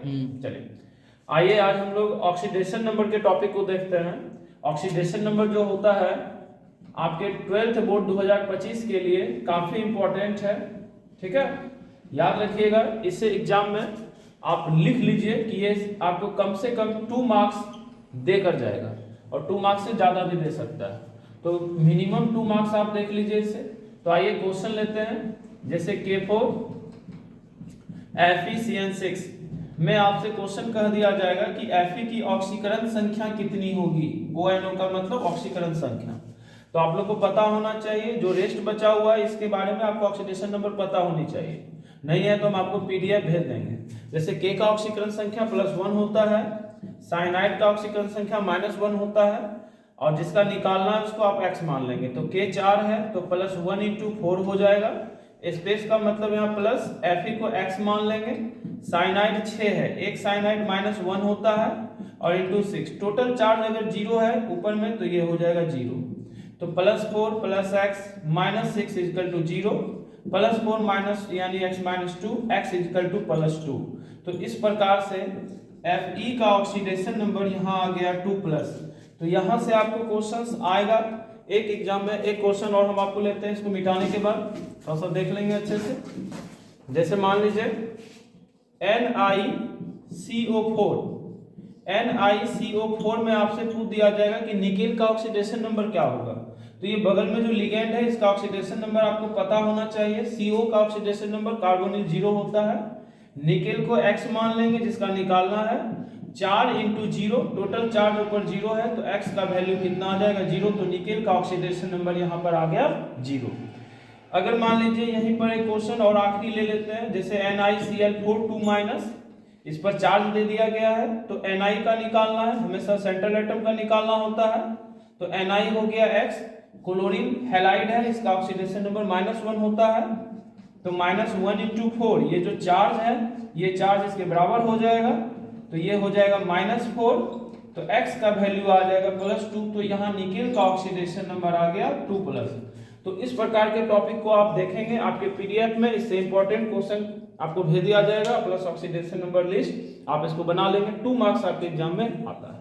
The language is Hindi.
चलिए आइए आज हम लोग ऑक्सीडेशन नंबर के टॉपिक को देखते हैं। ऑक्सीडेशन नंबर जो होता है आपके 12th बोर्ड 2025 के लिए काफी इंपॉर्टेंट है, ठीक है। याद रखिएगा, इससे एग्जाम में आप लिख लीजिए कि ये आपको कम से कम 2 मार्क्स देकर जाएगा और 2 मार्क्स से ज्यादा भी दे सकता है, तो मिनिमम 2 मार्क्स आप देख लीजिए इससे। तो आइए क्वेश्चन लेते हैं। जैसे K4 FeCN6 में आपसे क्वेश्चन कह दिया जाएगा कि Fe की ऑक्सीकरण संख्या कितनी होगी। ONO का मतलब ऑक्सीकरण संख्या। तो आप लोग को पता होना चाहिए, जो रेस्ट बचा हुआ है इसके बारे में आपको ऑक्सीडेशन नंबर पता होनी चाहिए। नहीं है तो हम आपको PDF भेज देंगे। जैसे K का ऑक्सीकरण संख्या +1 होता है, साइनाइड का ऑक्सीकरण संख्या -1 होता है, और जिसका निकालना है उसको आप x मान लेंगे। तो K 4 है तो +1 × 4 हो जाएगा। स्पेस का मतलब यहाँ प्लस, Fe को x मान लेंगे। साइनाइड 6 है, एक साइनाइड -1 होता है और × 6, टोटल चार्ज अगर 0 है ऊपर में तो ये हो जाएगा 0। तो +4 + x -6 = 0, +4 माइनस यानी x -2, x = +2। तो इस प्रकार से Fe का ऑक्सीडेशन नंबर यहाँ आ गया 2+। तो यहाँ से आपको क्वेश्चंस आएगा एक एग्जाम में। एक क्वेश्चन और हम आपको लेते हैं, इसको मिटाने के बाद थोड़ा सा देख लेंगे अच्छे से। जैसे मान लीजिए NiCO4 में आपसे पूछ दिया जाएगा कि निकेल का ऑक्सीडेशन नंबर क्या होगा। तो ये बगल में जो लिगेंड है इसका ऑक्सीडेशन नंबर आपको पता होना चाहिए। CO का ऑक्सीडेशन नंबर कार्बोनिल 0 होता है। निकेल को x मान लेंगे जिसका निकालना है। 4 × 0, टोटल चार्ज ऊपर 0 है तो x का वैल्यू कितना आ जाएगा 0। तो निकेल का ऑक्सीडेशन नंबर यहाँ पर आ गया 0। अगर मान लीजिए यहीं पर एक क्वेश्चन और आखिरी ले लेते हैं। जैसे NiCl4 2-, इस पर चार्ज दे दिया गया है तो Ni का निकालना है, हमेशा सेंट्रल एटम का निकालना होता है। तो Ni हो गया x। क्लोरीन हैलाइड है, इसका ऑक्सीडेशन नंबर -1 होता है। तो -1 × 4, ये जो चार्ज है ये चार्ज इसके बराबर हो जाएगा, तो ये हो जाएगा -4। तो x का वैल्यू आ जाएगा +2। तो यहाँ निकेल का ऑक्सीडेशन नंबर आ गया 2+। तो इस प्रकार के टॉपिक को आप देखेंगे आपके PDF में। इससे इंपॉर्टेंट क्वेश्चन आपको भेज दिया जाएगा प्लस ऑक्सीडेशन नंबर लिस्ट, आप इसको बना लेंगे। 2 मार्क्स आपके एग्जाम में आता है।